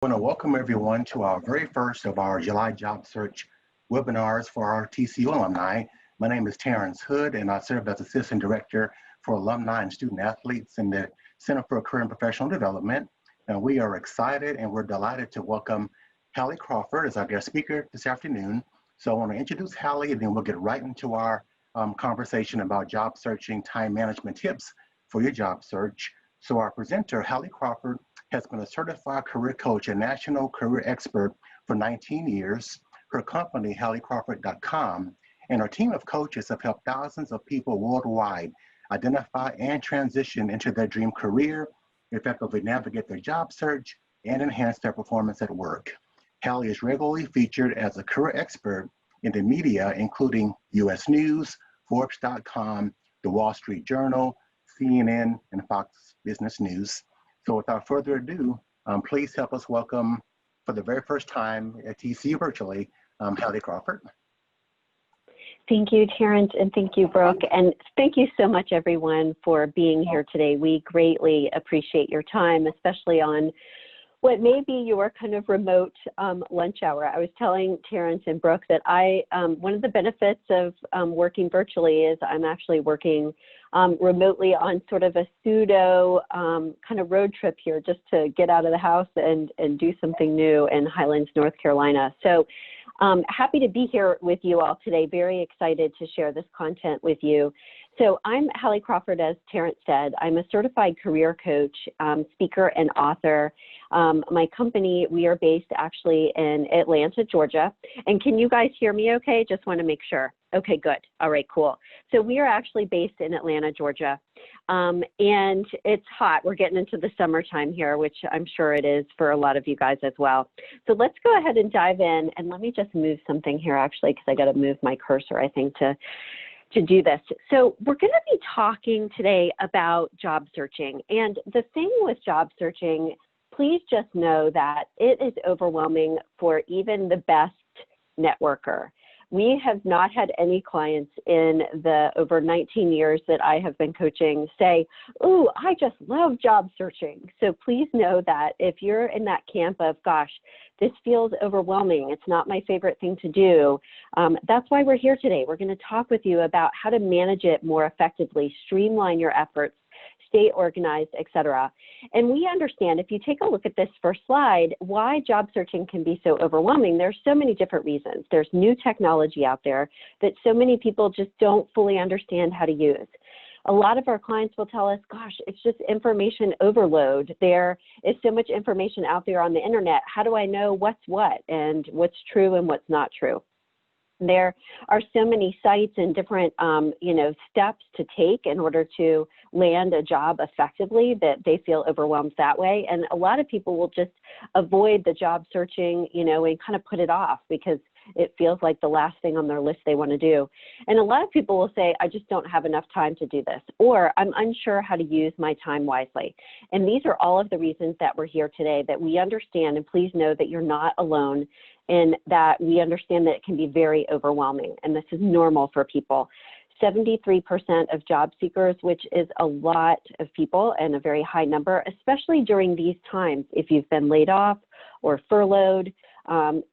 I want to welcome everyone to our very first of our July job search webinars for our TCU alumni. My name is Terrence Hood, and I serve as Assistant Director for Alumni and Student Athletes in the Center for Career and Professional Development. And we are excited and we're delighted to welcome Hallie Crawford as our guest speaker this afternoon. So I want to introduce Hallie, and then we'll get right into our conversation about job searching, time management tips for your job search. So our presenter, Hallie Crawford, has been a certified career coach and national career expert for 19 years. Her company, HallieCrawford.com, and her team of coaches have helped thousands of people worldwide identify and transition into their dream career, effectively navigate their job search, and enhance their performance at work. Hallie is regularly featured as a career expert in the media, including US News, Forbes.com, The Wall Street Journal, CNN, and Fox Business News. So without further ado, please help us welcome, for the very first time at TCU virtually, Hallie Crawford. Thank you, Terrence, and thank you, Brooke. And thank you so much, everyone, for being here today. We greatly appreciate your time, especially on what may be your kind of remote lunch hour. I was telling Terrence and Brooke that one of the benefits of working virtually is I'm actually working remotely on sort of a pseudo kind of road trip here just to get out of the house and do something new in Highlands, North Carolina. So happy to be here with you all today. Very excited to share this content with you. So I'm Hallie Crawford, as Terrence said. I'm a certified career coach, speaker, and author. My company, we are based actually in Atlanta, Georgia. And can you guys hear me okay? Just want to make sure. Okay, good. All right, cool. So we are actually based in Atlanta, Georgia. And it's hot. We're getting into the summertime here, which I'm sure it is for a lot of you guys as well. So let's go ahead and dive in. And let me just move something here, actually, because I got to move my cursor, I think, to do this. So we're going to be talking today about job searching. And the thing with job searching, please just know that it is overwhelming for even the best networker. We have not had any clients in the over 19 years that I have been coaching say, "Ooh, I just love job searching." So please know that if you're in that camp of, gosh, this feels overwhelming, it's not my favorite thing to do, that's why we're here today. We're going to talk with you about how to manage it more effectively, streamline your efforts, stay organized, etc. And we understand, if you take a look at this first slide, why job searching can be so overwhelming. There's so many different reasons. There's new technology out there that so many people just don't fully understand how to use. A lot of our clients will tell us, gosh, it's just information overload. There is so much information out there on the internet. How do I know what's what and what's true and what's not true? There are so many sites and different, steps to take in order to land a job effectively that they feel overwhelmed that way. And a lot of people will just avoid the job searching, and kind of put it off because it feels like the last thing on their list they want to do. And a lot of people will say, I just don't have enough time to do this, or I'm unsure how to use my time wisely. And these are all of the reasons that we're here today, that we understand, and please know that you're not alone in that. We understand that it can be very overwhelming, and this is normal for people. 73% of job seekers, which is a lot of people and a very high number, especially during these times. If you've been laid off or furloughed,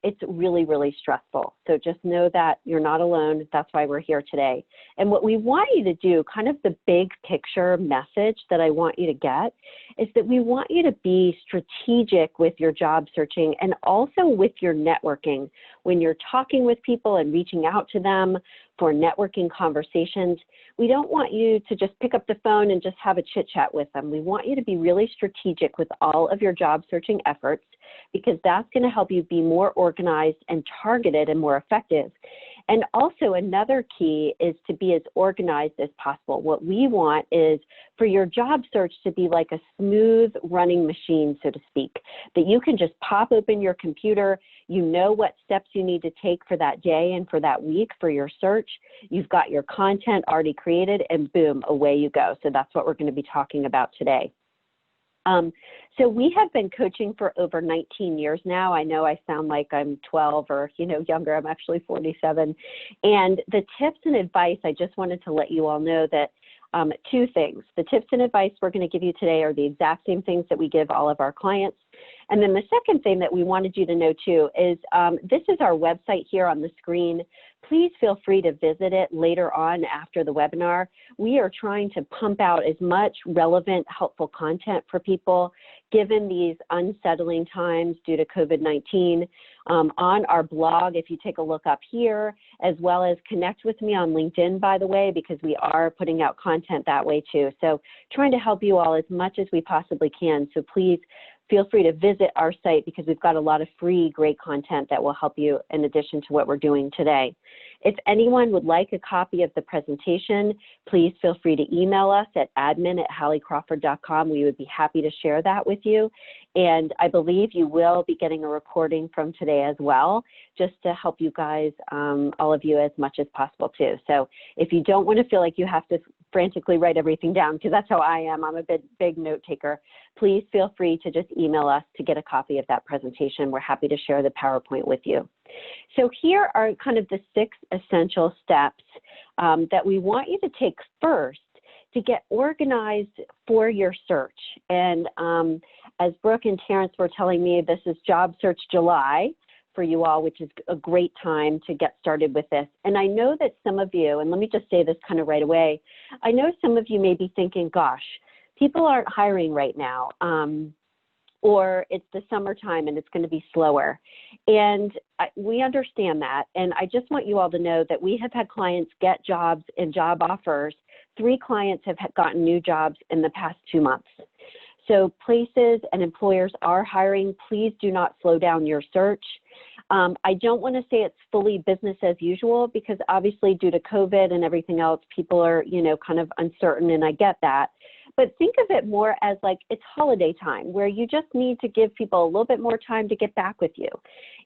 it's really, really stressful. So just know that you're not alone. That's why we're here today. And what we want you to do, kind of the big picture message that I want you to get, is that we want you to be strategic with your job searching and also with your networking. When you're talking with people and reaching out to them for networking conversations, we don't want you to just pick up the phone and just have a chit chat with them. We want you to be really strategic with all of your job searching efforts, because that's going to help you be more organized and targeted and more effective. And also another key is to be as organized as possible. What we want is for your job search to be like a smooth running machine, so to speak, that you can just pop open your computer, you know what steps you need to take for that day and for that week for your search. You've got your content already created, and boom, away you go. So that's what we're going to be talking about today. So we have been coaching for over 19 years now. I know I sound like I'm 12 or, younger. I'm actually 47. And the tips and advice, I just wanted to let you all know that two things. The tips and advice we're going to give you today are the exact same things that we give all of our clients. And then the second thing that we wanted you to know too is this is our website here on the screen. Please feel free to visit it later on after the webinar. We are trying to pump out as much relevant, helpful content for people given these unsettling times due to COVID-19. On our blog, if you take a look up here, as well as connect with me on LinkedIn, by the way, because we are putting out content that way too. So trying to help you all as much as we possibly can. So please feel free to visit our site because we've got a lot of free, great content that will help you in addition to what we're doing today. If anyone would like a copy of the presentation, please feel free to email us at admin@halliecrawford.com. We would be happy to share that with you. And I believe you will be getting a recording from today as well, just to help you guys, all of you, as much as possible too. So if you don't want to feel like you have to frantically write everything down, because that's how I am, I'm a big note taker, please feel free to just email us to get a copy of that presentation. We're happy to share the PowerPoint with you. So here are kind of the 6 essential steps that we want you to take first to get organized for your search. And as Brooke and Terrence were telling me, this is Job Search July for you all, which is a great time to get started with this. And I know that some of you, and let me just say this kind of right away, I know some of you may be thinking, gosh, people aren't hiring right now, or it's the summertime and it's going to be slower. And we understand that. And I just want you all to know that we have had clients get jobs and job offers. 3 clients have gotten new jobs in the past 2 months. So places and employers are hiring. Please do not slow down your search. I don't want to say it's fully business as usual because obviously due to COVID and everything else, people are, kind of uncertain, and I get that. But think of it more as like it's holiday time where you just need to give people a little bit more time to get back with you.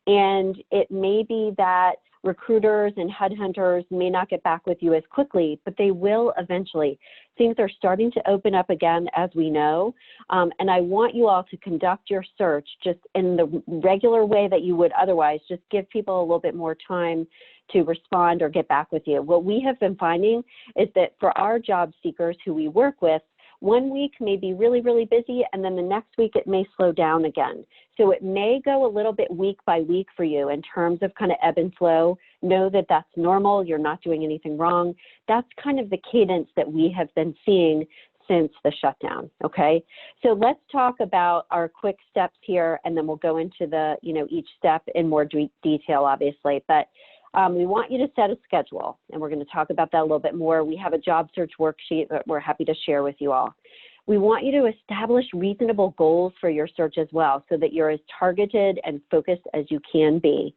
And it may be that recruiters and headhunters may not get back with you as quickly, but they will eventually. Things are starting to open up again, as we know. And I want you all to conduct your search just in the regular way that you would otherwise. Just give people a little bit more time to respond or get back with you. What we have been finding is that for our job seekers who we work with, 1 week may be really, really busy, and then the next week it may slow down again. So it may go a little bit week by week for you in terms of kind of ebb and flow. Know that that's normal. You're not doing anything wrong. That's kind of the cadence that we have been seeing since the shutdown, okay? So let's talk about our quick steps here, and then we'll go into the, each step in more detail, obviously. But we want you to set a schedule, and we're going to talk about that a little bit more. We have a job search worksheet that we're happy to share with you all. We want you to establish reasonable goals for your search as well so that you're as targeted and focused as you can be.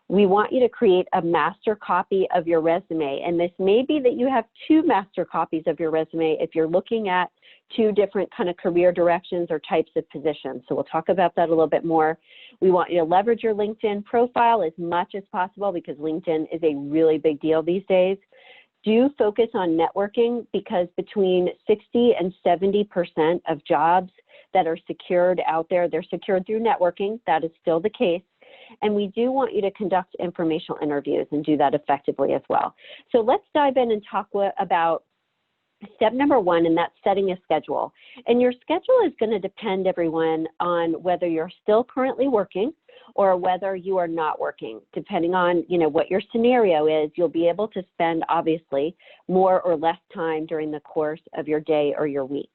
We want you to create a master copy of your resume, and this may be that you have 2 master copies of your resume if you're looking at 2 different kind of career directions or types of positions. So we'll talk about that a little bit more. We want you to leverage your LinkedIn profile as much as possible because LinkedIn is a really big deal these days. Do focus on networking because between 60 and 70% of jobs that are secured out there, they're secured through networking. That is still the case. And we do want you to conduct informational interviews and do that effectively as well. So let's dive in and talk about step number 1, and that's setting a schedule. And your schedule is going to depend, everyone, on whether you're still currently working or whether you are not working. Depending on, what your scenario is, you'll be able to spend, obviously, more or less time during the course of your day or your week.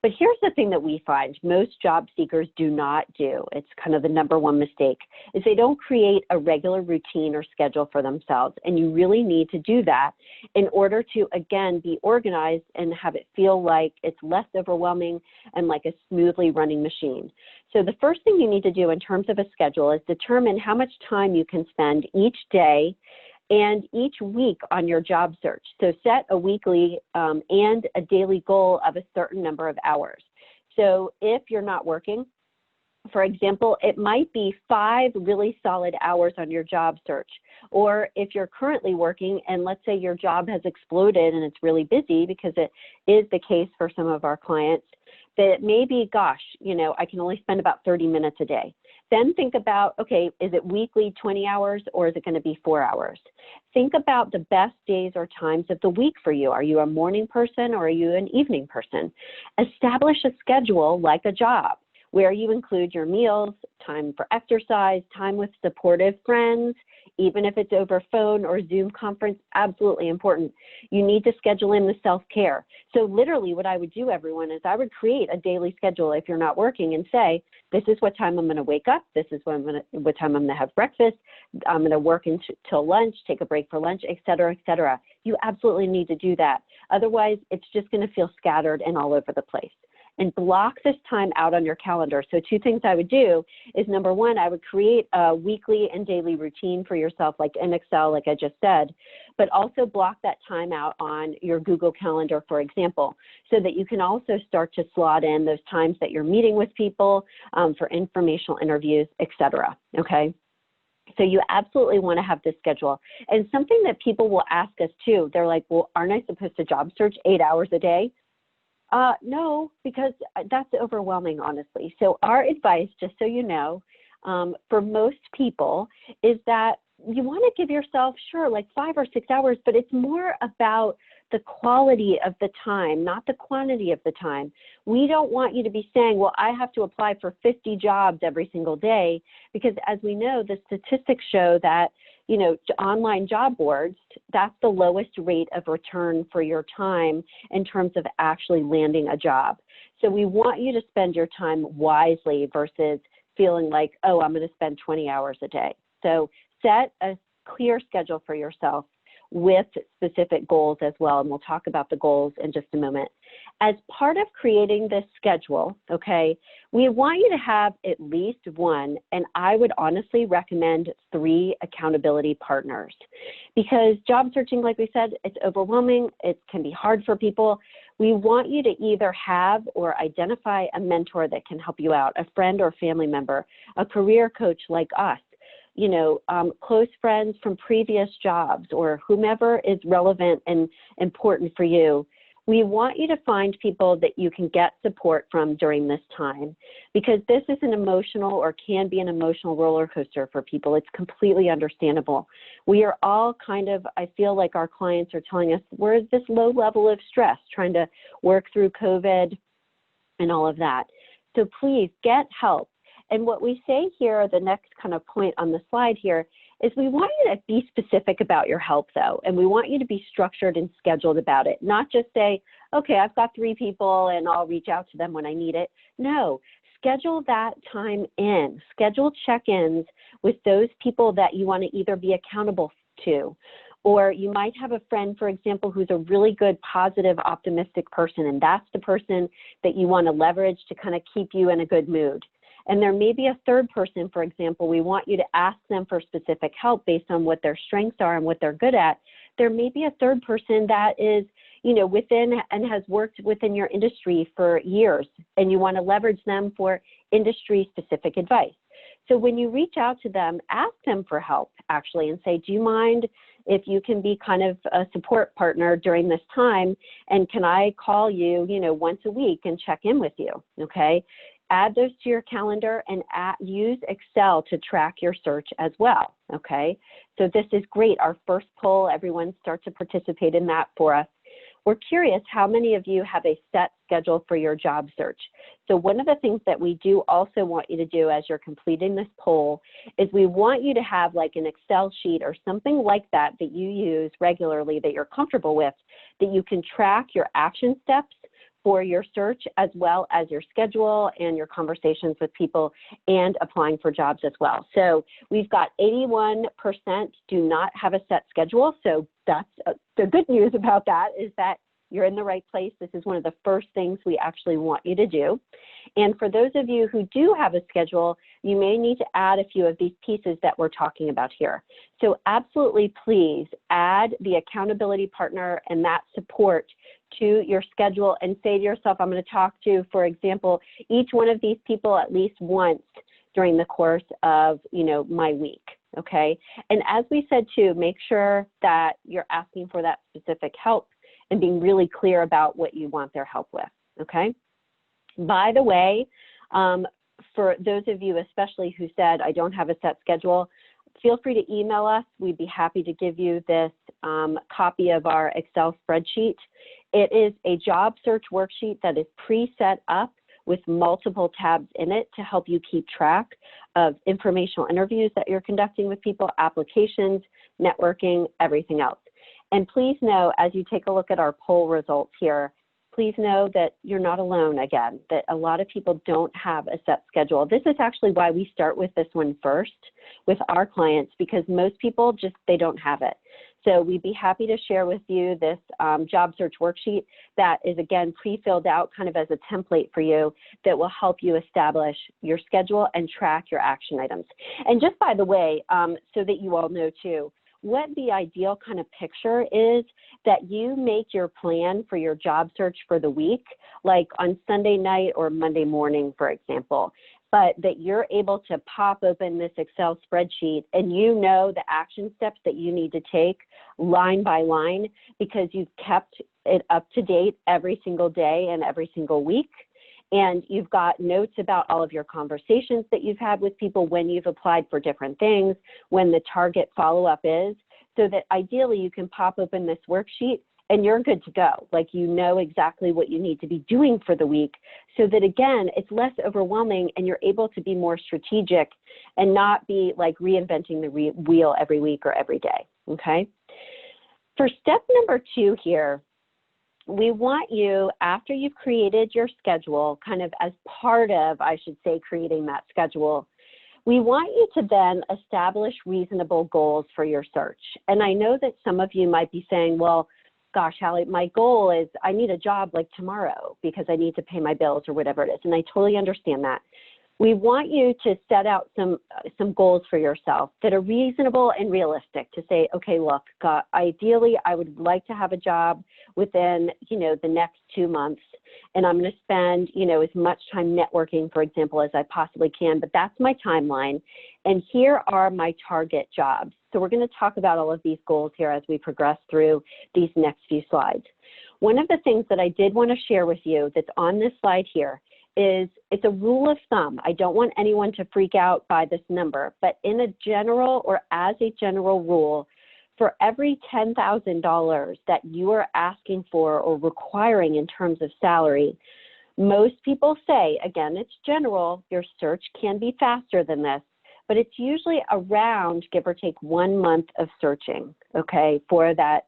But here's the thing that we find most job seekers do not do. It's kind of the number 1 mistake, is they don't create a regular routine or schedule for themselves. And you really need to do that in order to, again, be organized and have it feel like it's less overwhelming and like a smoothly running machine. So the first thing you need to do in terms of a schedule is determine how much time you can spend each day and each week on your job search. So set a weekly and a daily goal of a certain number of hours. So if you're not working, for example, it might be 5 really solid hours on your job search. Or if you're currently working and let's say your job has exploded and it's really busy, because it is the case for some of our clients, that it may be, gosh, I can only spend about 30 minutes a day. Then think about, okay, is it weekly 20 hours or is it going to be 4 hours? Think about the best days or times of the week for you. Are you a morning person or are you an evening person? Establish a schedule like a job where you include your meals, time for exercise, time with supportive friends, even if it's over phone or Zoom conference, absolutely important. You need to schedule in the self-care. So literally what I would do, everyone, is I would create a daily schedule if you're not working and say, this is what time I'm going to wake up. This is what time I'm going to have breakfast. I'm going to work until lunch, take a break for lunch, et cetera, et cetera. You absolutely need to do that. Otherwise, it's just going to feel scattered and all over the place. And block this time out on your calendar. So 2 things I would do is, number 1, I would create a weekly and daily routine for yourself, like in Excel, like I just said, but also block that time out on your Google Calendar, for example, so that you can also start to slot in those times that you're meeting with people for informational interviews, et cetera, okay? So you absolutely want to have this schedule. And something that people will ask us too, they're like, well, aren't I supposed to job search 8 hours a day? No, because that's overwhelming, honestly. So our advice, just so you know, for most people is that you want to give yourself, sure, like 5 or 6 hours, but it's more about the quality of the time, not the quantity of the time. We don't want you to be saying, well, I have to apply for 50 jobs every single day, because as we know, the statistics show that, you know, online job boards, that's the lowest rate of return for your time in terms of actually landing a job. So we want you to spend your time wisely versus feeling like, oh, I'm going to spend 20 hours a day. So set a clear schedule for yourself with specific goals as well, and we'll talk about the goals in just a moment. As part of creating this schedule, okay, we want you to have at least 1, and I would honestly recommend 3 accountability partners, because job searching, like we said, it's overwhelming, it can be hard for people. We want you to either have or identify a mentor that can help you out, a friend or family member, a career coach like us, you know, close friends from previous jobs, or whomever is relevant and important for you. We want you to find people that you can get support from during this time, because this is an emotional, or can be an emotional roller coaster for people. It's completely understandable. We are all kind of, I feel like our clients are telling us, we're at this low level of stress trying to work through COVID and all of that. So please get help. And what we say here, the next kind of point on the slide here, is we want you to be specific about your help, though, and we want you to be structured and scheduled about it. Not just say, okay, I've got 3 people and I'll reach out to them when I need it. No, schedule that time in. Schedule check-ins with those people that you want to either be accountable to, or you might have a friend, for example, who's a really good, positive, optimistic person, and that's the person that you want to leverage to kind of keep you in a good mood. And there may be a third person, for example, we want you to ask them for specific help based on what their strengths are and what they're good at. There may be a third person that is, you know, within and has worked within your industry for years, and you want to leverage them for industry-specific advice. So when you reach out to them, ask them for help, actually, and say, do you mind if you can be kind of a support partner during this time, and can I call you, you know, once a week and check in with you, okay? Add those to your calendar, and use Excel to track your search as well, okay? So this is great. Our first poll, everyone start to participate in that for us. We're curious how many of you have a set schedule for your job search. So one of the things that we do also want you to do as you're completing this poll is we want you to have like an Excel sheet or something like that that you use regularly, that you're comfortable with, that you can track your action steps for your search, as well as your schedule and your conversations with people and applying for jobs as well. So we've got 81% do not have a set schedule. So that's the good news about that, is that you're in the right place. This is one of the first things we actually want you to do. And for those of you who do have a schedule, you may need to add a few of these pieces that we're talking about here. So absolutely, please add the accountability partner and that support to your schedule, and say to yourself, I'm going to talk to, for example, each one of these people at least once during the course of, you know, my week, okay? And as we said too, make sure that you're asking for that specific help and being really clear about what you want their help with, okay? By the way, for those of you especially who said, I don't have a set schedule, feel free to email us. We'd be happy to give you this copy of our Excel spreadsheet. It is a job search worksheet that is pre-set up with multiple tabs in it to help you keep track of informational interviews that you're conducting with people, applications, networking, everything else. And please know, as you take a look at our poll results here, please know that you're not alone again, that a lot of people don't have a set schedule. This is actually why we start with this one first with our clients, because most people just, they don't have it. So we'd be happy to share with you this job search worksheet that is, again, pre-filled out kind of as a template for you that will help you establish your schedule and track your action items. And just by the way, so that you all know too, what the ideal kind of picture is that you make your plan for your job search for the week, like on Sunday night or Monday morning, for example, but that you're able to pop open this Excel spreadsheet and you know the action steps that you need to take line by line because you've kept it up to date every single day and every single week. And you've got notes about all of your conversations that you've had with people when you've applied for different things, when the target follow-up is, so that ideally you can pop open this worksheet and you're good to go. Like, you know exactly what you need to be doing for the week, so that, again, it's less overwhelming and you're able to be more strategic and not be like reinventing the wheel every week or every day, okay? For step number 2 here, we want you, after you've created your schedule, kind of as part of, I should say, creating that schedule, we want you to then establish reasonable goals for your search. And I know that some of you might be saying, well, gosh, Hallie, my goal is I need a job like tomorrow because I need to pay my bills or whatever it is. And I totally understand that. We want you to set out some goals for yourself that are reasonable and realistic to say, okay, look, ideally, I would like to have a job within, the next 2 months, and I'm going to spend, as much time networking, for example, as I possibly can, but that's my timeline, and here are my target jobs. So we're going to talk about all of these goals here as we progress through these next few slides. One of the things that I did want to share with you that's on this slide here is it's a rule of thumb. I don't want anyone to freak out by this number, but in a general or as a general rule, for every $10,000 that you are asking for or requiring in terms of salary, most people say, again, it's general, your search can be faster than this, but it's usually around, give or take, 1 month of searching, okay, for that,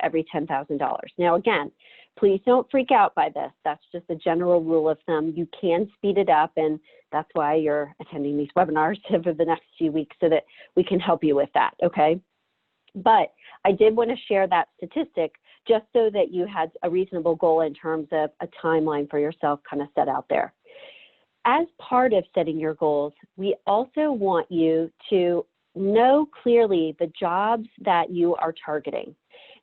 every $10,000. Now, again, please don't freak out by this. That's just a general rule of thumb. You can speed it up, and that's why you're attending these webinars over the next few weeks so that we can help you with that, okay? But I did want to share that statistic just so that you had a reasonable goal in terms of a timeline for yourself kind of set out there. As part of setting your goals, we also want you to know clearly the jobs that you are targeting.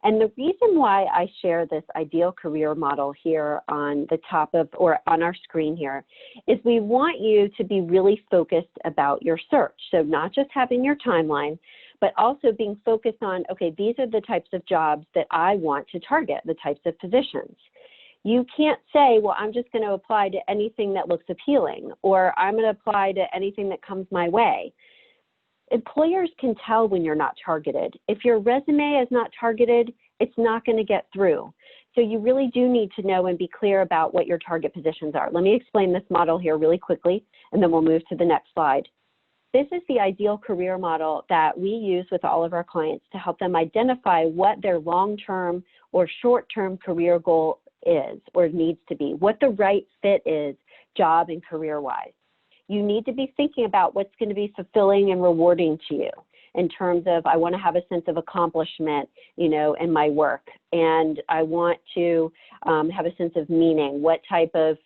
And the reason why I share this ideal career model here on the top of, or on our screen here, is we want you to be really focused about your search. So not just having your timeline, but also being focused on, okay, these are the types of jobs that I want to target, the types of positions. You can't say, well, I'm just going to apply to anything that looks appealing, or I'm going to apply to anything that comes my way. Employers can tell when you're not targeted. If your resume is not targeted, it's not going to get through. So you really do need to know and be clear about what your target positions are. Let me explain this model here really quickly, and then we'll move to the next slide. This is the ideal career model that we use with all of our clients to help them identify what their long-term or short-term career goal is or needs to be, what the right fit is job and career-wise. You need to be thinking about what's going to be fulfilling and rewarding to you in terms of, I want to have a sense of accomplishment, in my work, and I want to have a sense of meaning. What type of,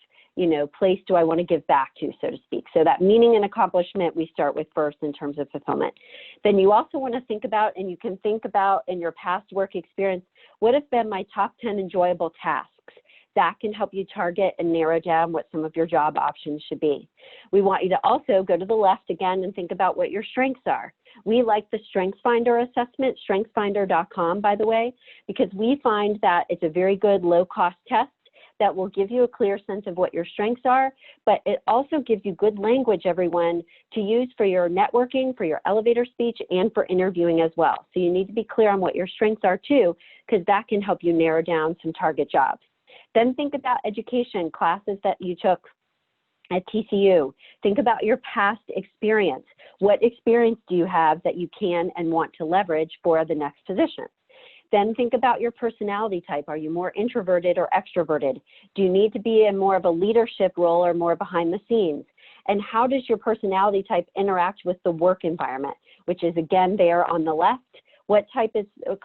place do I want to give back to, so to speak? So that meaning and accomplishment we start with first in terms of fulfillment. Then you also want to think about, and you can think about in your past work experience, what have been my top 10 enjoyable tasks? That can help you target and narrow down what some of your job options should be. We want you to also go to the left again and think about what your strengths are. We like the StrengthsFinder assessment, strengthsfinder.com, by the way, because we find that it's a very good low-cost test that will give you a clear sense of what your strengths are, but it also gives you good language, everyone, to use for your networking, for your elevator speech, and for interviewing as well. So you need to be clear on what your strengths are too, because that can help you narrow down some target jobs. Then think about education, classes that you took at TCU. Think about your past experience. What experience do you have that you can and want to leverage for the next position? Then think about your personality type. Are you more introverted or extroverted? Do you need to be in more of a leadership role or more behind the scenes? And how does your personality type interact with the work environment, which is again there on the left? What type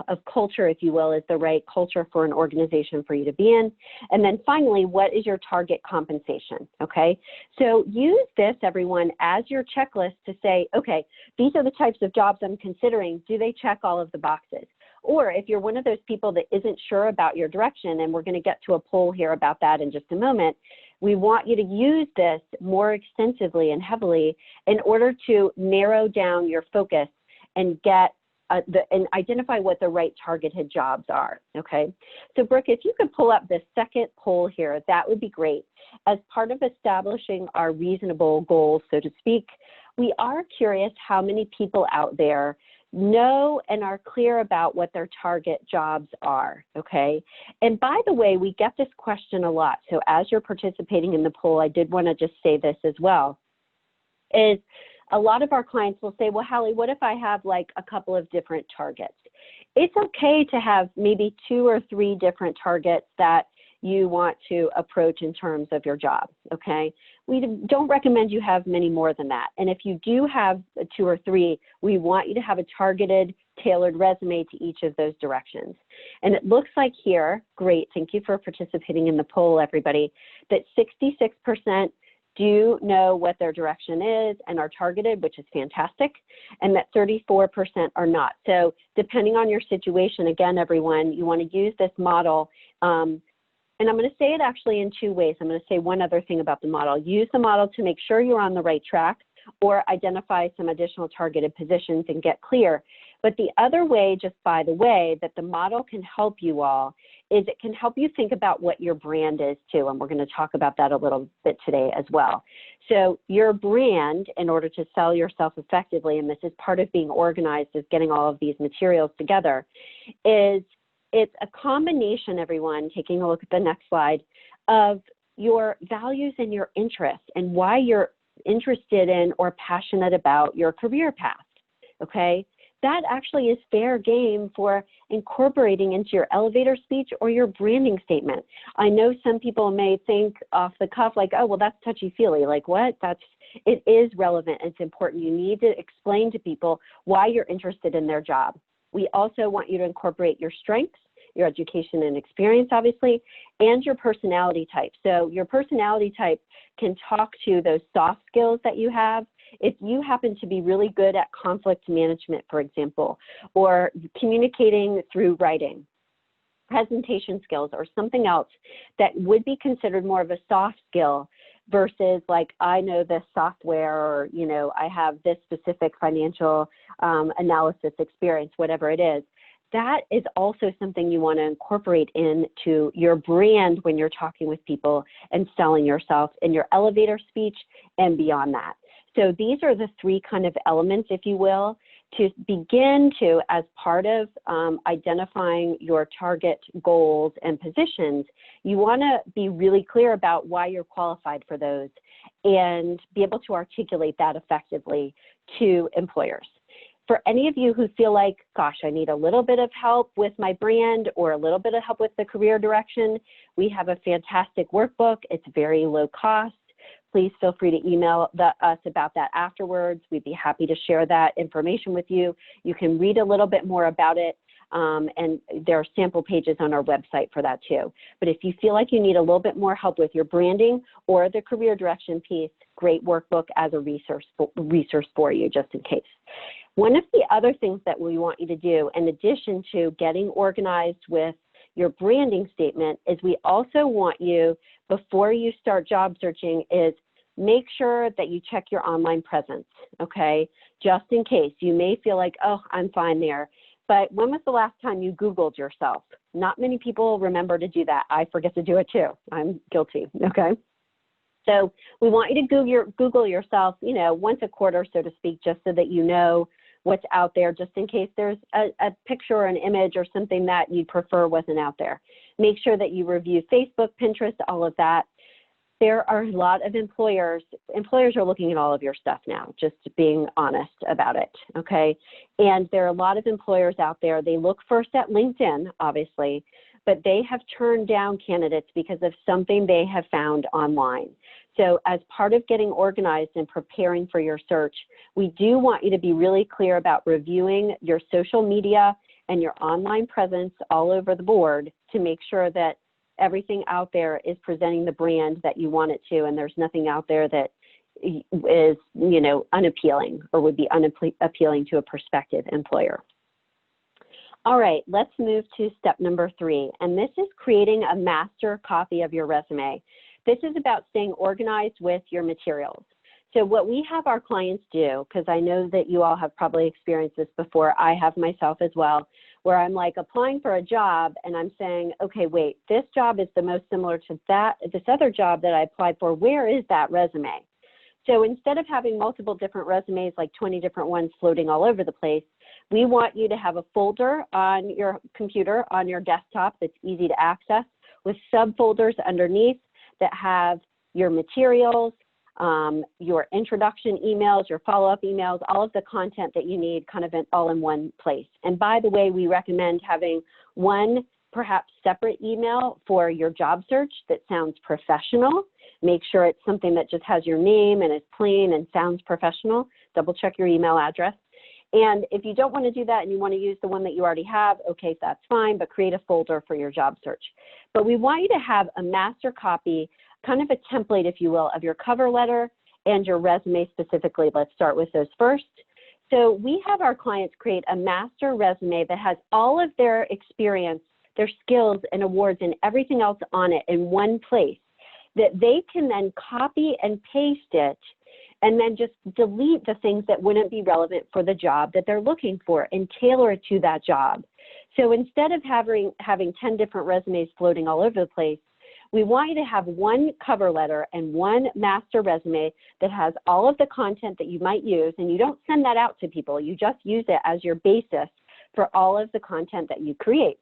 of culture, if you will, is the right culture for an organization for you to be in? And then finally, what is your target compensation, okay? So use this, everyone, as your checklist to say, okay, these are the types of jobs I'm considering. Do they check all of the boxes? Or if you're one of those people that isn't sure about your direction, and we're going to get to a poll here about that in just a moment, we want you to use this more extensively and heavily in order to narrow down your focus and get and identify what the right targeted jobs are, okay? So Brooke, if you could pull up the second poll here, that would be great. As part of establishing our reasonable goals, so to speak, we are curious how many people out there know and are clear about what their target jobs are, okay? And by the way, we get this question a lot. So as you're participating in the poll, I did want to just say this as well, is a lot of our clients will say, well, Hallie, what if I have like a couple of different targets? It's okay to have maybe 2 or 3 different targets that you want to approach in terms of your job, okay? We don't recommend you have many more than that. And if you do have 2 or 3, we want you to have a targeted, tailored resume to each of those directions. And it looks like here, great, thank you for participating in the poll, everybody, that 66% do know what their direction is and are targeted, which is fantastic, and that 34% are not. So depending on your situation, again, everyone, you want to use this model. And I'm going to say it actually in 2 ways. I'm going to say one other thing about the model. Use the model to make sure you're on the right track, or identify some additional targeted positions and get clear. But the other way, just by the way, that the model can help you all is it can help you think about what your brand is too. And we're going to talk about that a little bit today as well. So your brand, in order to sell yourself effectively, and this is part of being organized, is getting all of these materials together, is it's a combination, everyone, taking a look at the next slide, of your values and your interests and why you're interested in or passionate about your career path, okay? That actually is fair game for incorporating into your elevator speech or your branding statement. I know some people may think off the cuff like, oh, well, that's touchy-feely. Like what? It is relevant. It's important. You need to explain to people why you're interested in their job. We also want you to incorporate your strengths, your education and experience, obviously, and your personality type. So your personality type can talk to those soft skills that you have. If you happen to be really good at conflict management, for example, or communicating through writing, presentation skills, or something else that would be considered more of a soft skill versus like, I know this software, or, you know, I have this specific financial analysis experience, whatever it is, that is also something you want to incorporate into your brand when you're talking with people and selling yourself in your elevator speech and beyond that. So these are the 3 kind of elements, if you will, to begin to, as part of identifying your target goals and positions, you want to be really clear about why you're qualified for those and be able to articulate that effectively to employers. For any of you who feel like, gosh, I need a little bit of help with my brand or a little bit of help with the career direction, we have a fantastic workbook. It's very low cost. Please feel free to email us about that afterwards. We'd be happy to share that information with you. You can read a little bit more about it, and there are sample pages on our website for that too. But if you feel like you need a little bit more help with your branding or the career direction piece, great workbook as a resource for you, just in case. One of the other things that we want you to do, in addition to getting organized with your branding statement, is we also want you, before you start job searching, is make sure that you check your online presence, okay? Just in case. You may feel like, oh, I'm fine there. But when was the last time you Googled yourself? Not many people remember to do that. I forget to do it too. I'm guilty, okay? So we want you to Google yourself, you know, once a quarter, so to speak, just so that you know what's out there, just in case there's a picture or an image or something that you'd prefer wasn't out there. Make sure that you review Facebook, Pinterest, all of that. there are a lot of employers are looking at all of your stuff now, just being honest about it, okay? And there are a lot of employers out there, they look first at LinkedIn, obviously, but they have turned down candidates because of something they have found online. So as part of getting organized and preparing for your search, we do want you to be really clear about reviewing your social media and your online presence all over the board to make sure that everything out there is presenting the brand that you want it to, and there's nothing out there that is, you know, unappealing or would be unappealing to a prospective employer. All right, let's move to step number 3, and this is creating a master copy of your resume. This is about staying organized with your materials. So what we have our clients do, because I know that you all have probably experienced this before, I have myself as well, where I'm like applying for a job and I'm saying, okay, wait, this job is the most similar to this other job that I applied for. Where is that resume? So instead of having multiple different resumes, like 20 different ones floating all over the place, we want you to have a folder on your computer, on your desktop that's easy to access with subfolders underneath that have your materials, your introduction emails, your follow-up emails, all of the content that you need kind of all in one place. And by the way, we recommend having one perhaps separate email for your job search that sounds professional. Make sure it's something that just has your name and is plain and sounds professional. Double check your email address. And if you don't want to do that and you want to use the one that you already have, okay, that's fine, but create a folder for your job search. But we want you to have a master copy, kind of a template, if you will, of your cover letter and your resume specifically. Let's start with those first. So we have our clients create a master resume that has all of their experience, their skills and awards and everything else on it in one place that they can then copy and paste it and then just delete the things that wouldn't be relevant for the job that they're looking for and tailor it to that job. So instead of having 10 different resumes floating all over the place, we want you to have one cover letter and one master resume that has all of the content that you might use, and you don't send that out to people, you just use it as your basis for all of the content that you create.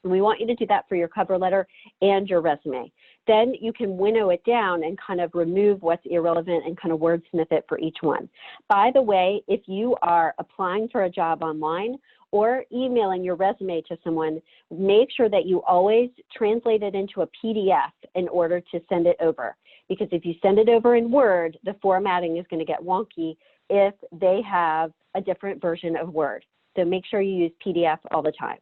And we want you to do that for your cover letter and your resume. Then you can winnow it down and kind of remove what's irrelevant and kind of wordsmith it for each one. By the way, if you are applying for a job online or emailing your resume to someone, make sure that you always translate it into a PDF in order to send it over. Because if you send it over in Word, the formatting is going to get wonky if they have a different version of Word. So make sure you use PDF all the time.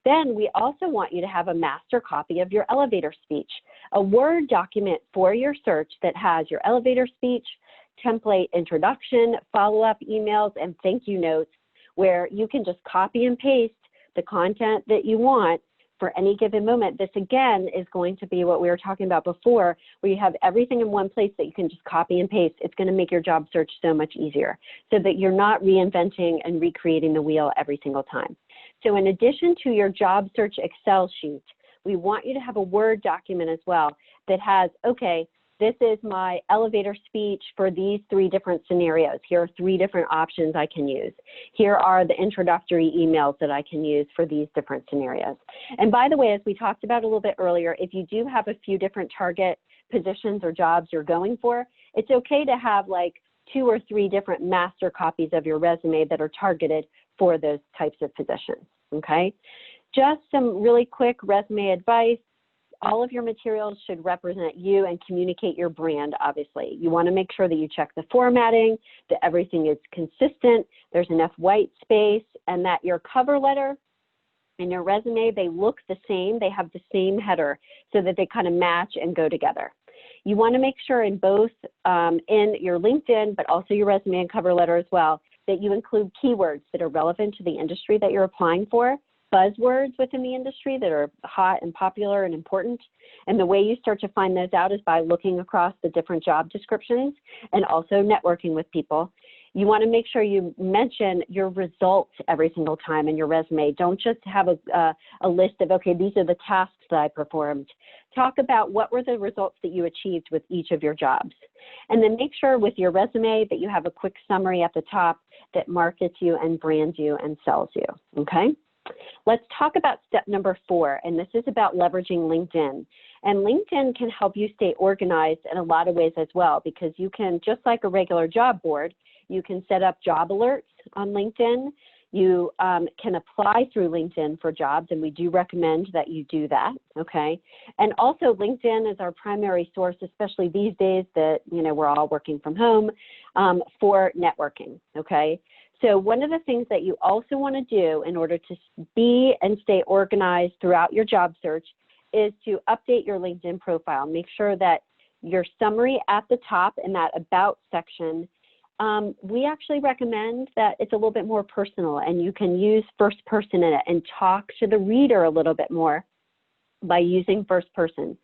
Then we also want you to have a master copy of your elevator speech, a Word document for your search that has your elevator speech, template introduction, follow-up emails, and thank you notes, where you can just copy and paste the content that you want for any given moment. This again is going to be what we were talking about before, where you have everything in one place that you can just copy and paste. It's going to make your job search so much easier so that you're not reinventing and recreating the wheel every single time. So in addition to your job search Excel sheet, we want you to have a Word document as well that has, okay, this is my elevator speech for these 3 different scenarios. Here are 3 different options I can use. Here are the introductory emails that I can use for these different scenarios. And by the way, as we talked about a little bit earlier, if you do have a few different target positions or jobs you're going for, it's okay to have like 2 or 3 different master copies of your resume that are targeted for those types of positions, okay? Just some really quick resume advice. All of your materials should represent you and communicate your brand, obviously. You want to make sure that you check the formatting, that everything is consistent, there's enough white space, and that your cover letter and your resume, they look the same, they have the same header so that they kind of match and go together. You want to make sure in both in your LinkedIn, but also your resume and cover letter as well, that you include keywords that are relevant to the industry that you're applying for, buzzwords within the industry that are hot and popular and important. And the way you start to find those out is by looking across the different job descriptions and also networking with people. You want to make sure you mention your results every single time in your resume. Don't just have a list of, okay, these are the tasks that I performed. Talk about what were the results that you achieved with each of your jobs. And then make sure with your resume that you have a quick summary at the top that markets you and brands you and sells you, okay? Let's talk about step number 4, and this is about leveraging LinkedIn. And LinkedIn can help you stay organized in a lot of ways as well, because you can, just like a regular job board, you can set up job alerts on LinkedIn. You can apply through LinkedIn for jobs, and we do recommend that you do that, okay? And also LinkedIn is our primary source, especially these days that, you know, we're all working from home, for networking, okay? So one of the things that you also want to do in order to be and stay organized throughout your job search is to update your LinkedIn profile. Make sure that your summary at the top in that About section, we actually recommend that it's a little bit more personal, and you can use first person in it and talk to the reader a little bit more by using first person.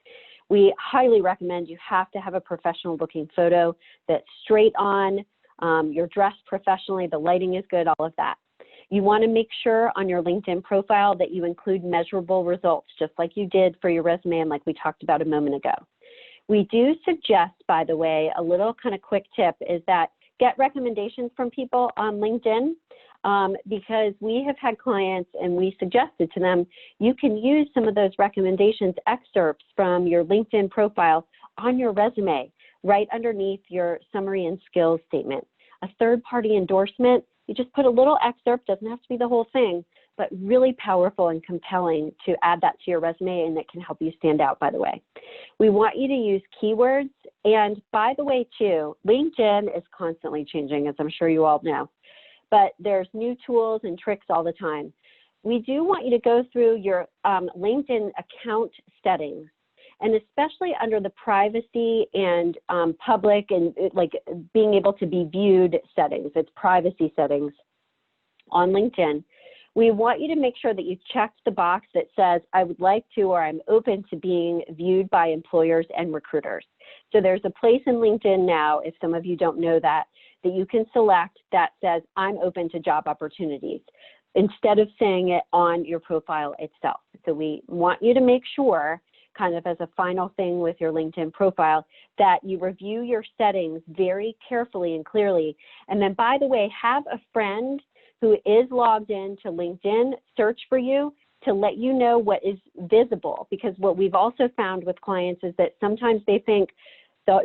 We highly recommend you have to have a professional looking photo that's straight on, you're dressed professionally, the lighting is good, all of that. You want to make sure on your LinkedIn profile that you include measurable results, just like you did for your resume and like we talked about a moment ago. We do suggest, by the way, a little kind of quick tip is that get recommendations from people on LinkedIn, because we have had clients and we suggested to them, you can use some of those recommendations excerpts from your LinkedIn profile on your resume, right underneath your summary and skills statement. A third-party endorsement, you just put a little excerpt, doesn't have to be the whole thing, but really powerful and compelling to add that to your resume, and it can help you stand out, by the way. We want you to use keywords, and by the way, too, LinkedIn is constantly changing, as I'm sure you all know, but there's new tools and tricks all the time. We do want you to go through your LinkedIn account settings, and especially under the privacy and public and like being able to be viewed settings, it's privacy settings on LinkedIn. We want you to make sure that you check the box that says, I would like to, or I'm open to being viewed by employers and recruiters. So there's a place in LinkedIn now, if some of you don't know that you can select that says, I'm open to job opportunities, instead of saying it on your profile itself. So we want you to make sure, kind of as a final thing with your LinkedIn profile, that you review your settings very carefully and clearly. And then, by the way, have a friend who is logged in to LinkedIn search for you to let you know what is visible, because what we've also found with clients is that sometimes they think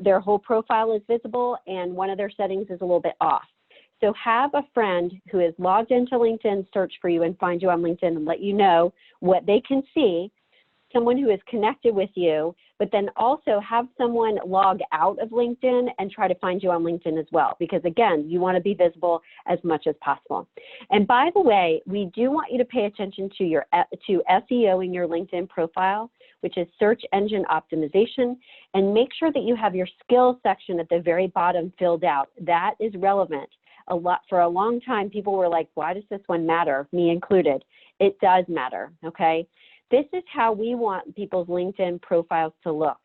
their whole profile is visible and one of their settings is a little bit off. So have a friend who is logged into LinkedIn search for you and find you on LinkedIn and let you know what they can see, someone who is connected with you, but then also have someone log out of LinkedIN and try to find you on LinkedIn as well, because again, you want to be visible as much as possible. And by the way, we do want you to pay attention to SEO in your LinkedIn profile, which is search engine optimization, and make sure that you have your skills section at the very bottom filled out. That is relevant. For a long time, people were like, why does this one matter, me included? It does matter, okay? This is how we want people's LinkedIn profiles to look.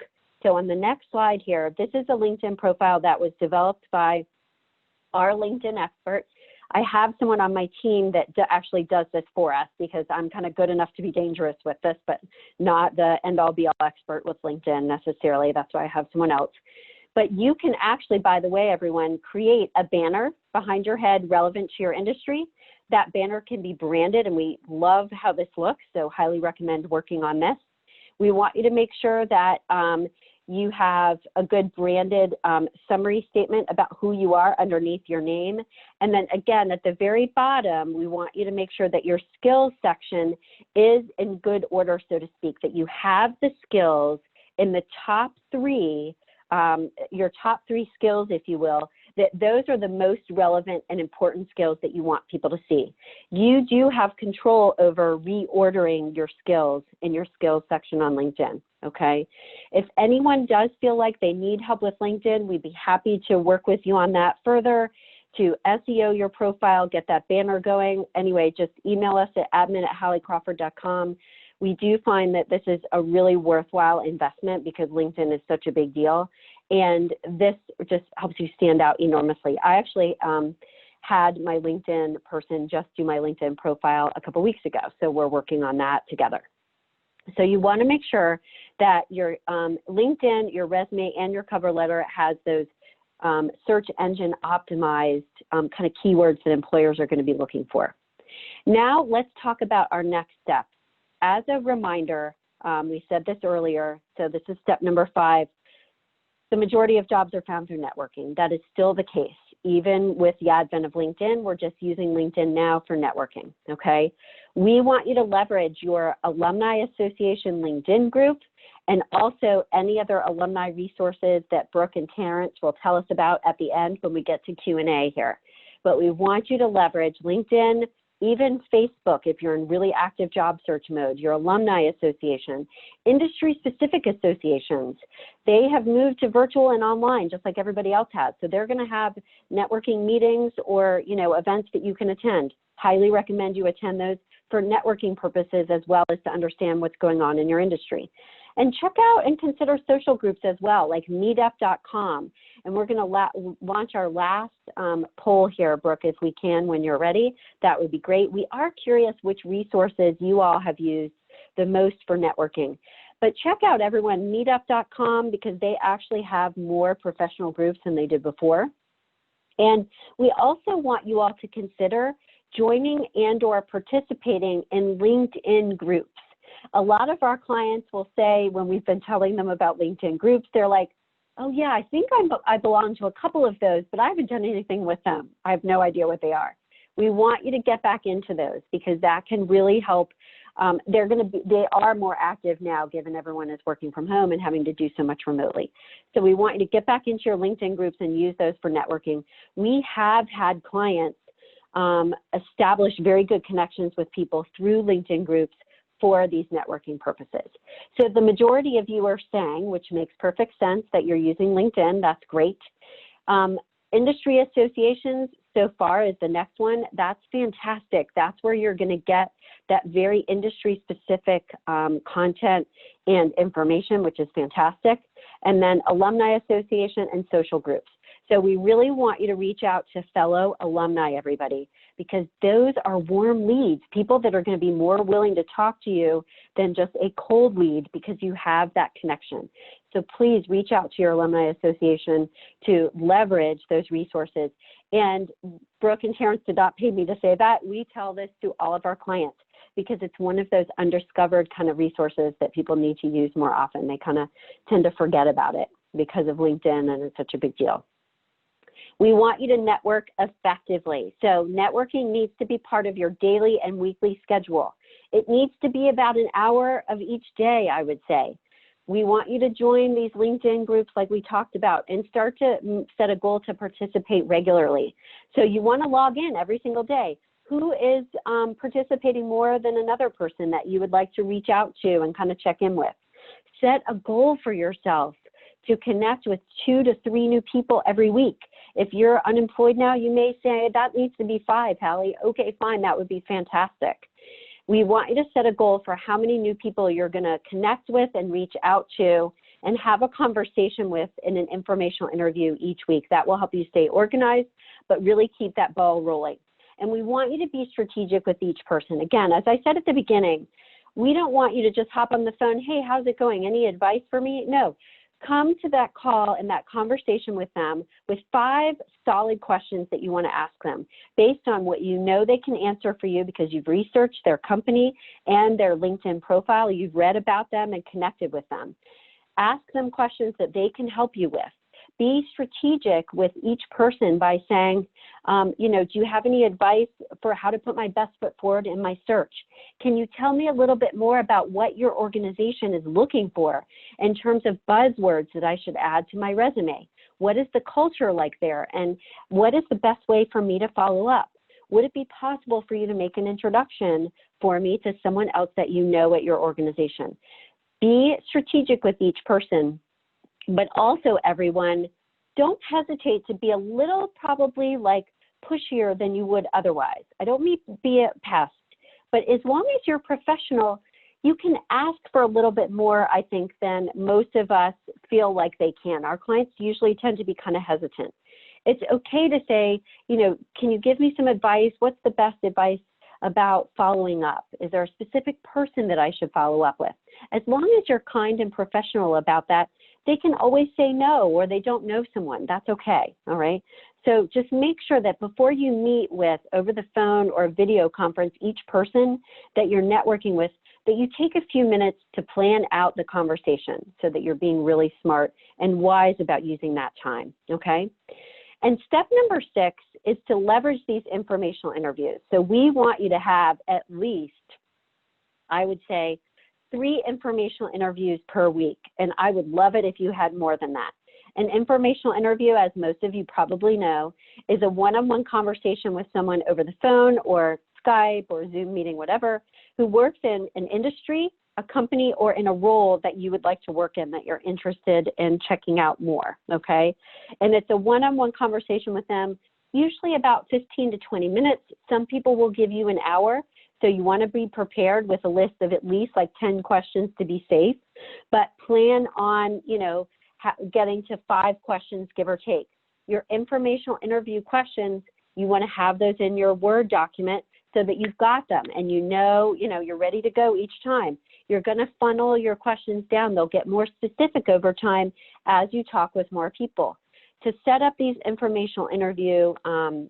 So on the next slide here, this is a LinkedIn profile that was developed by our LinkedIn expert. I have someone on my team that actually does this for us, because I'm kind of good enough to be dangerous with this, but not the end-all be-all expert with LinkedIn necessarily. That's why I have someone else. But you can actually, by the way, everyone, create a banner behind your head relevant to your industry. That banner can be branded, and we love how this looks, so highly recommend working on this. We want you to make sure that you have a good branded summary statement about who you are underneath your name. And then again, at the very bottom, we want you to make sure that your skills section is in good order, so to speak, that you have the skills in the top three, your top three skills, if you will, that those are the most relevant and important skills that you want people to see. You do have control over reordering your skills in your skills section on LinkedIn, okay? If anyone does feel like they need help with LinkedIn, we'd be happy to work with you on that further, to SEO your profile, get that banner going. Anyway, just email us at admin@halliecrawford.com. We do find that this is a really worthwhile investment because LinkedIn is such a big deal. And this just helps you stand out enormously. I actually had my LinkedIn person just do my LinkedIn profile a couple weeks ago. So we're working on that together. So you want to make sure that your LinkedIn, your resume, and your cover letter has those search engine optimized kind of keywords that employers are going to be looking for. Now let's talk about our next step. As a reminder, We said this earlier, so this is step number 5. The majority of jobs are found through networking. That is still the case. Even with the advent of LinkedIn, we're just using LinkedIn now for networking, okay? We want you to leverage your Alumni Association LinkedIn group and also any other alumni resources that Brooke and Terrence will tell us about at the end when we get to Q&A here. But we want you to leverage LinkedIn, even Facebook if you're in really active job search mode, your alumni association, industry-specific associations. They have moved to virtual and online just like everybody else has. So they're going to have networking meetings or, you know, events that you can attend. Highly recommend you attend those for networking purposes as well as to understand what's going on in your industry. And check out and consider social groups as well, like meetup.com. And we're going to launch our last poll here, Brooke, if we can, when you're ready. That would be great. We are curious which resources you all have used the most for networking. But check out, everyone, meetup.com, because they actually have more professional groups than they did before. And we also want you all to consider joining and or participating in LinkedIn groups. A lot of our clients will say when we've been telling them about LinkedIn groups, they're like, oh yeah, I think I belong to a couple of those, but I haven't done anything with them. I have no idea what they are. We want you to get back into those because that can really help. They are more active now given everyone is working from home and having to do so much remotely. So we want you to get back into your LinkedIn groups and use those for networking. We have had clients establish very good connections with people through LinkedIn groups for these networking purposes. So the majority of you are saying, which makes perfect sense, that you're using LinkedIn. That's great. Industry associations so far is the next one. That's fantastic. That's where you're going to get that very industry specific content and information, which is fantastic. And then alumni association and social groups. So we really want you to reach out to fellow alumni, everybody, because those are warm leads, people that are going to be more willing to talk to you than just a cold lead because you have that connection. So please reach out to your alumni association to leverage those resources. And Brooke and Terrence did not pay me to say that. We tell this to all of our clients because it's one of those undiscovered kind of resources that people need to use more often. They kind of tend to forget about it because of LinkedIn and it's such a big deal. We want you to network effectively. So networking needs to be part of your daily and weekly schedule. It needs to be about an hour of each day, I would say. We want you to join these LinkedIn groups like we talked about and start to set a goal to participate regularly. So you want to log in every single day. Who is participating more than another person that you would like to reach out to and kind of check in with? Set a goal for yourself to connect with 2 to 3 new people every week. If you're unemployed now, you may say, that needs to be 5, Hallie. Okay, fine, that would be fantastic. We want you to set a goal for how many new people you're gonna connect with and reach out to and have a conversation with in an informational interview each week. That will help you stay organized, but really keep that ball rolling. And we want you to be strategic with each person. Again, as I said at the beginning, we don't want you to just hop on the phone, hey, how's it going? Any advice for me? No. Come to that call and that conversation with them with 5 solid questions that you want to ask them based on what you know they can answer for you because you've researched their company and their LinkedIn profile, you've read about them and connected with them. Ask them questions that they can help you with. Be strategic with each person by saying, you know, do you have any advice for how to put my best foot forward in my search? Can you tell me a little bit more about what your organization is looking for in terms of buzzwords that I should add to my resume? What is the culture like there? And what is the best way for me to follow up? Would it be possible for you to make an introduction for me to someone else that you know at your organization? Be strategic with each person. But also, everyone, don't hesitate to be a little probably like pushier than you would otherwise. I don't mean be a pest, but as long as you're professional, you can ask for a little bit more, I think, than most of us feel like they can. Our clients usually tend to be kind of hesitant. It's okay to say, you know, can you give me some advice? What's the best advice about following up? Is there a specific person that I should follow up with? As long as you're kind and professional about that, they can always say no, or they don't know someone. That's okay, all right? So just make sure that before you meet with over the phone or video conference each person that you're networking with, that you take a few minutes to plan out the conversation so that you're being really smart and wise about using that time, okay? And step number 6 is to leverage these informational interviews. So we want you to have at least, I would say, 3 informational interviews per week, and I would love it if you had more than that. An informational interview, as most of you probably know, is a one-on-one conversation with someone over the phone or Skype or Zoom meeting, whatever, who works in an industry, a company, or in a role that you would like to work in that you're interested in checking out more, okay? And it's a one-on-one conversation with them, usually about 15 to 20 minutes. Some people will give you an hour, so you want to be prepared with a list of at least like 10 questions to be safe, but plan on, you know, getting to 5 questions, give or take. Your informational interview questions, you want to have those in your Word document so that you've got them and you know, you're ready to go each time. You're going to funnel your questions down. They'll get more specific over time as you talk with more people. To set up these informational interview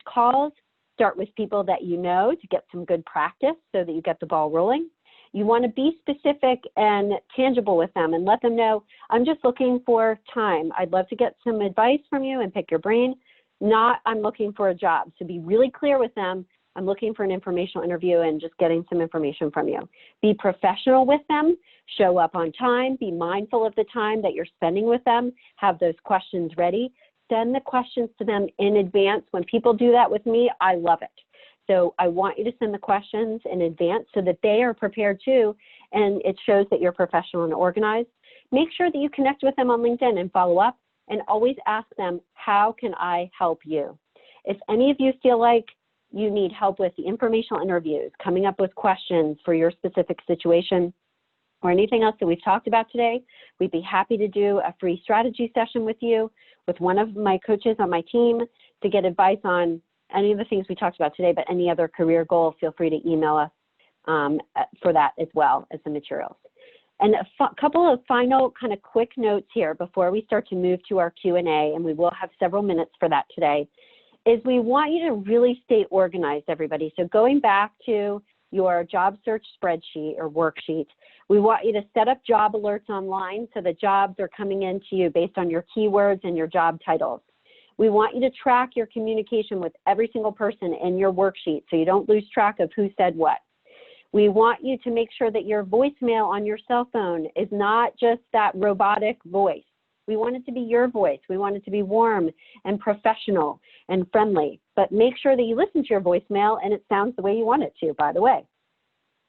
calls, start with people that you know to get some good practice so that you get the ball rolling. You want to be specific and tangible with them and let them know, I'm just looking for time. I'd love to get some advice from you and pick your brain. Not, I'm looking for a job. So be really clear with them. I'm looking for an informational interview and just getting some information from you. Be professional with them. Show up on time. Be mindful of the time that you're spending with them. Have those questions ready. Send the questions to them in advance. When people do that with me, I love it. So I want you to send the questions in advance so that they are prepared too, and it shows that you're professional and organized. Make sure that you connect with them on LinkedIn and follow up, and always ask them, how can I help you? If any of you feel like you need help with the informational interviews, coming up with questions for your specific situation, or anything else that we've talked about today, we'd be happy to do a free strategy session with you, with one of my coaches on my team to get advice on any of the things we talked about today, but any other career goal, feel free to email us for that as well as the materials. And a couple of final kind of quick notes here before we start to move to our Q&A, and we will have several minutes for that today, is we want you to really stay organized, everybody. So going back to your job search spreadsheet or worksheet, we want you to set up job alerts online so that jobs are coming into you based on your keywords and your job titles. We want you to track your communication with every single person in your worksheet so you don't lose track of who said what. We want you to make sure that your voicemail on your cell phone is not just that robotic voice. We want it to be your voice. We want it to be warm and professional and friendly, but make sure that you listen to your voicemail and it sounds the way you want it to, by the way.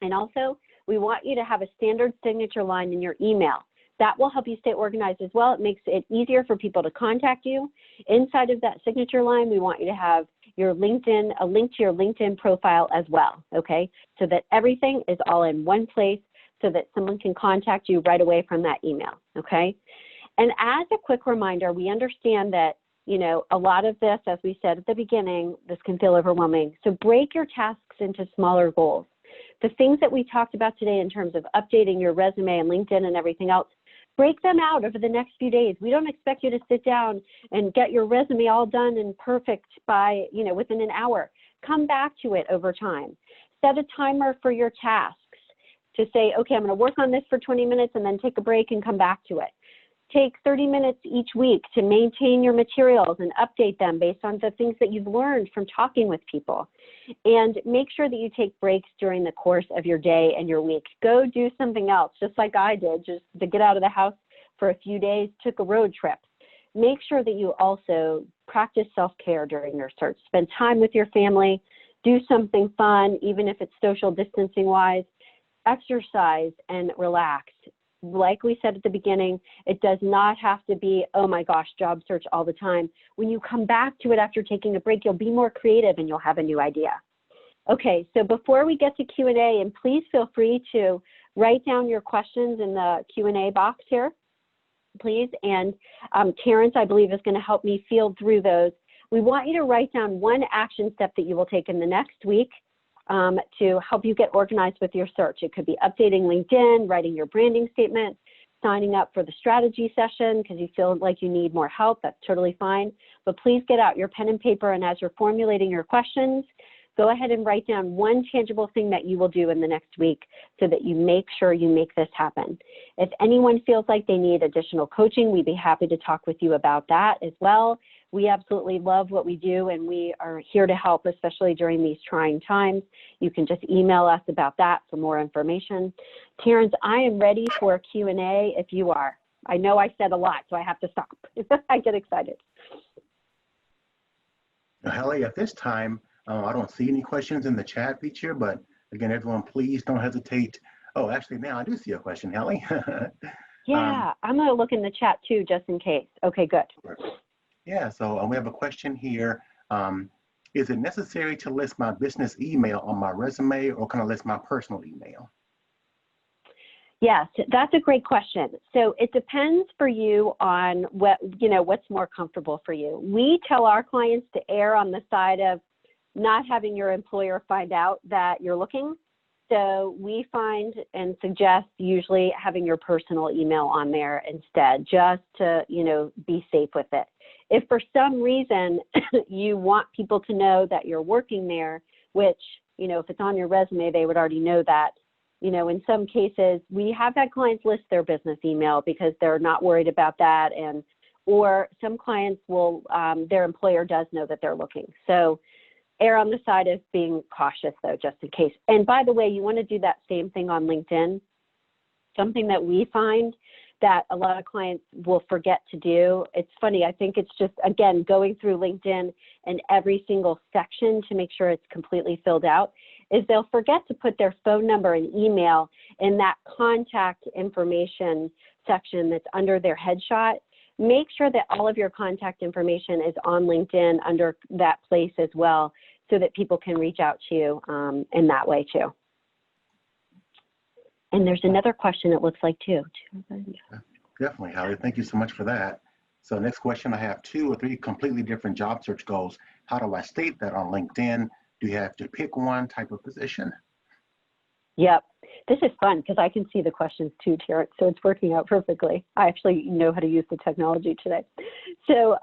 And also, we want you to have a standard signature line in your email. That will help you stay organized as well. It makes it easier for people to contact you. Inside of that signature line, we want you to have your LinkedIn, a link to your LinkedIn profile as well, okay? So that everything is all in one place so that someone can contact you right away from that email, okay? And as a quick reminder, we understand that, a lot of this, as we said at the beginning, this can feel overwhelming. So break your tasks into smaller goals. The things that we talked about today in terms of updating your resume and LinkedIn and everything else, break them out over the next few days. We don't expect you to sit down and get your resume all done and perfect by, within an hour. Come back to it over time. Set a timer for your tasks to say, okay, I'm going to work on this for 20 minutes and then take a break and come back to it. Take 30 minutes each week to maintain your materials and update them based on the things that you've learned from talking with people. And make sure that you take breaks during the course of your day and your week. Go do something else, just like I did, just to get out of the house for a few days, took a road trip. Make sure that you also practice self-care during your search. Spend time with your family, do something fun, even if it's social distancing wise, exercise and relax. Like we said at the beginning, it does not have to be, oh my gosh, job search all the time. When you come back to it after taking a break, you'll be more creative and you'll have a new idea. Okay, so before we get to Q&A, and please feel free to write down your questions in the Q&A box here, please. And Terrence, I believe, is going to help me field through those. We want you to write down one action step that you will take in the next week to help you get organized with your search. It could be updating LinkedIn, writing your branding statement, signing up for the strategy session because you feel like you need more help. That's totally fine. But please get out your pen and paper, and as you're formulating your questions, go ahead and write down one tangible thing that you will do in the next week so that you make sure you make this happen. If anyone feels like they need additional coaching, we'd be happy to talk with you about that as well. We absolutely love what we do, and we are here to help, especially during these trying times. You can just email us about that for more information. Terrence, I am ready for a Q&A if you are. I know I said a lot, so I have to stop. I get excited. Hallie, at this time, I don't see any questions in the chat feature, but again, everyone, please don't hesitate. Oh, actually, now I do see a question, Hallie. Yeah, I'm going to look in the chat too, just in case. Okay, good. Yeah, so we have a question here. Is it necessary to list my business email on my resume, or can I list my personal email? Yes, that's a great question. So it depends for you on what's more comfortable for you. We tell our clients to err on the side of not having your employer find out that you're looking. So we find and suggest usually having your personal email on there instead, just to, be safe with it. If for some reason you want people to know that you're working there, which, if it's on your resume, they would already know that. In some cases, we have had clients list their business email because they're not worried about that, or some clients will, their employer does know that they're looking. So err on the side of being cautious, though, just in case. And by the way, you want to do that same thing on LinkedIn. Something that we find that a lot of clients will forget to do. It's funny, I think it's just, again, going through LinkedIn and every single section to make sure it's completely filled out, is they'll forget to put their phone number and email in that contact information section that's under their headshot. Make sure that all of your contact information is on LinkedIn under that place as well, so that people can reach out to you in that way too. And there's another question it looks like too. Definitely, Hallie. Thank you so much for that. So next question, I have 2 or 3 completely different job search goals. How do I state that on LinkedIn? Do you have to pick one type of position? Yep. This is fun because I can see the questions too, Terrence, so it's working out perfectly. I actually know how to use the technology today. So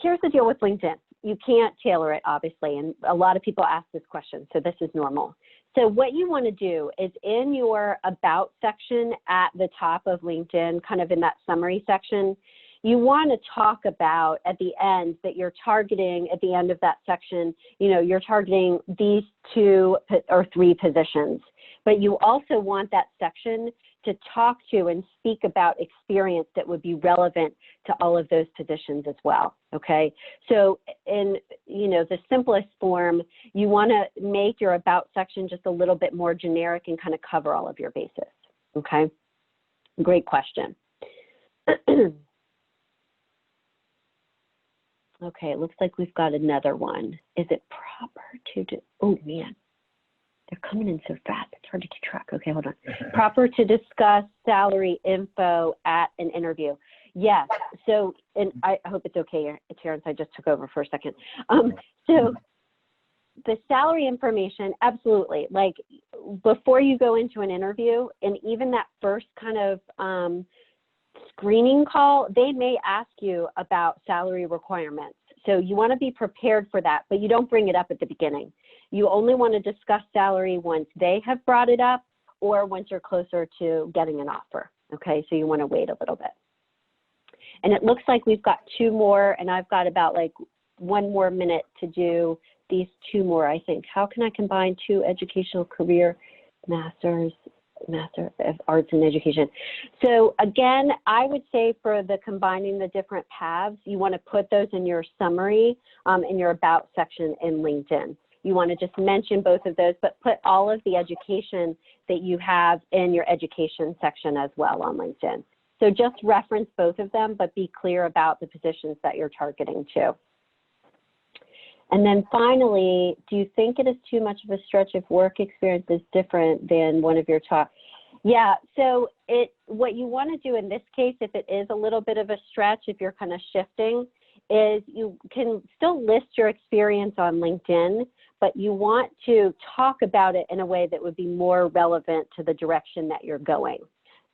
here's the deal with LinkedIn. You can't tailor it, obviously, and a lot of people ask this question, so this is normal. So what you want to do is in your About section at the top of LinkedIn, kind of in that summary section, you want to talk about at the end that you're targeting, at the end of that section, you're targeting these 2 or 3 positions. But you also want that section to talk to and speak about experience that would be relevant to all of those positions as well, okay? So in, the simplest form, you want to make your About section just a little bit more generic and kind of cover all of your bases, okay? Great question. Okay, it looks like we've got another one. Is it proper to do, oh man, they're coming in so fast, it's hard to keep track. Okay, hold on. Proper to discuss salary info at an interview. Yes, so, and I hope it's okay, Terrence, I just took over for a second. So the salary information, absolutely. Like before you go into an interview, and even that first kind of screening call, they may ask you about salary requirements. So you want to be prepared for that, but you don't bring it up at the beginning. You only want to discuss salary once they have brought it up or once you're closer to getting an offer. Okay, so you want to wait a little bit. And it looks like we've got 2 more, and I've got about like 1 more minute to do these 2 more, I think. How can I combine 2 educational career Master of Arts in Education? So again, I would say for the combining the different paths, you want to put those in your summary in your About section in LinkedIn. You want to just mention both of those, but put all of the education that you have in your education section as well on LinkedIn. So just reference both of them, but be clear about the positions that you're targeting too. And then finally, do you think it is too much of a stretch if work experience is different than one of your top? Yeah, so what you want to do in this case, if it is a little bit of a stretch, if you're kind of shifting, is you can still list your experience on LinkedIn, but you want to talk about it in a way that would be more relevant to the direction that you're going.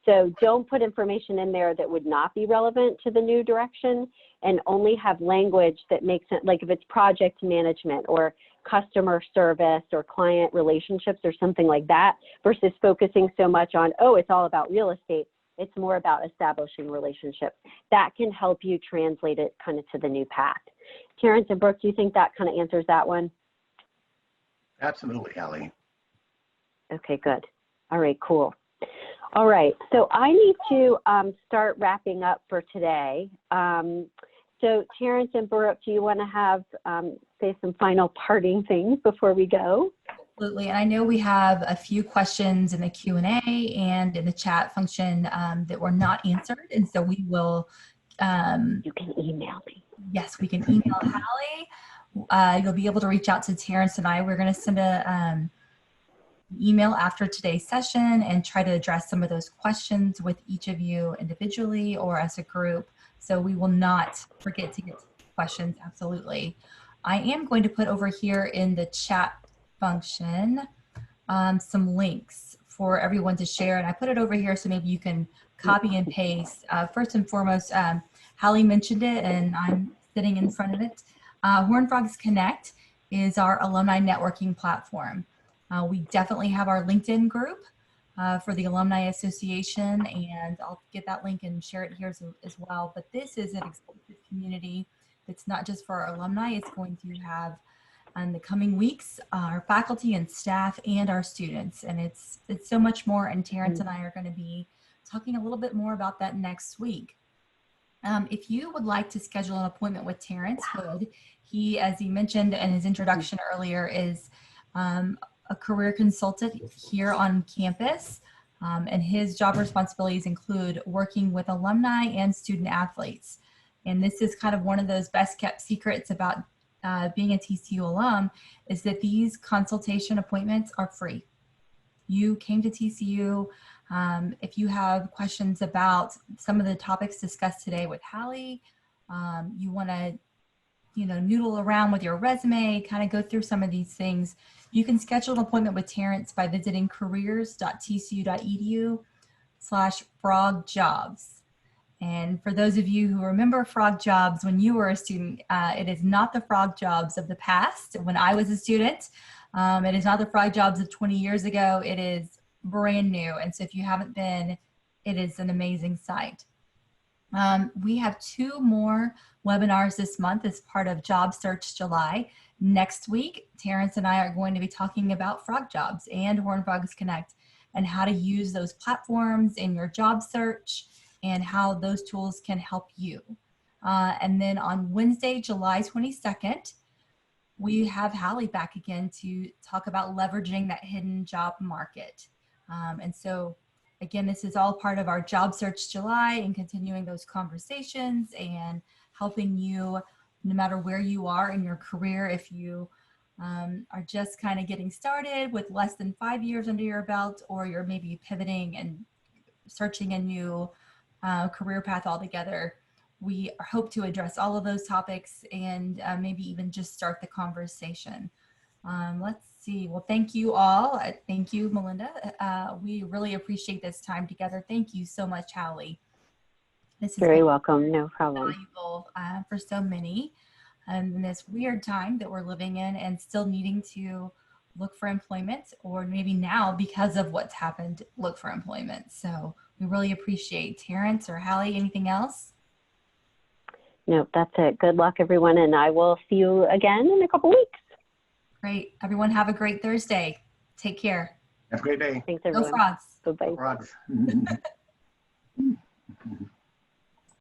So don't put information in there that would not be relevant to the new direction, and only have language that makes it, like if it's project management or customer service or client relationships or something like that, versus focusing so much on, oh, it's all about real estate. It's more about establishing relationships. That can help you translate it kind of to the new path. Terrence and Brooke, do you think that kind of answers that one? Absolutely, Hallie. Okay, good. All right, cool. All right, so I need to start wrapping up for today. So Terrence and Brooke, do you want to have, say some final parting things before we go? Absolutely, and I know we have a few questions in the Q&A and in the chat function that were not answered, and so we will. You can email me. Yes, we can email Hallie. You'll be able to reach out to Terrence and I. We're going to send a email after today's session and try to address some of those questions with each of you individually or as a group. So we will not forget to get to questions, absolutely. I am going to put over here in the chat function some links for everyone to share. And I put it over here so maybe you can copy and paste. First and foremost, Hallie mentioned it and I'm sitting in front of it. Horned Frogs Connect is our alumni networking platform. We definitely have our LinkedIn group for the Alumni Association, and I'll get that link and share it here as well. But this is an exclusive community that's not just for our alumni. It's going to have, in the coming weeks, our faculty and staff and our students. And it's so much more, and Terrence and I are going to be talking a little bit more about that next week. If you would like to schedule an appointment with Terrence Hood, he, as he mentioned in his introduction earlier, is a career consultant here on campus, and his job responsibilities include working with alumni and student athletes. And this is kind of one of those best kept secrets about being a TCU alum, is that these consultation appointments are free. You came to TCU. If you have questions about some of the topics discussed today with Hallie, you want to noodle around with your resume, kind of go through some of these things, you can schedule an appointment with Terrence by visiting careers.tcu.edu/frogjobs. And for those of you who remember Frog Jobs when you were a student, it is not the Frog Jobs of the past when I was a student. It is not the Frog Jobs of 20 years ago. It is brand new. And so if you haven't been, it is an amazing site. We have 2 more webinars this month as part of Job Search July. Next week, Terrence and I are going to be talking about Frog Jobs and Horned Frogs Connect and how to use those platforms in your job search and how those tools can help you. And then on Wednesday, July 22nd, we have Hallie back again to talk about leveraging that hidden job market. And so again, this is all part of our Job Search July and continuing those conversations and helping you no matter where you are in your career. If you are just kind of getting started with less than 5 years under your belt, or you're maybe pivoting and searching a new career path altogether, we hope to address all of those topics and maybe even just start the conversation. Let's see. Well, thank you all. Thank you, Melinda. We really appreciate this time together. Thank you so much, Hallie. This is very welcome. No problem. Valuable for so many in this weird time that we're living in and still needing to look for employment, or maybe now because of what's happened, look for employment. So we really appreciate. Terrence or Hallie, anything else? No, that's it. Good luck, everyone, and I will see you again in a couple weeks. Great. Everyone have a great Thursday. Take care. Have a great day. Thanks, everyone. Go Frogs. Bye-bye. Frogs.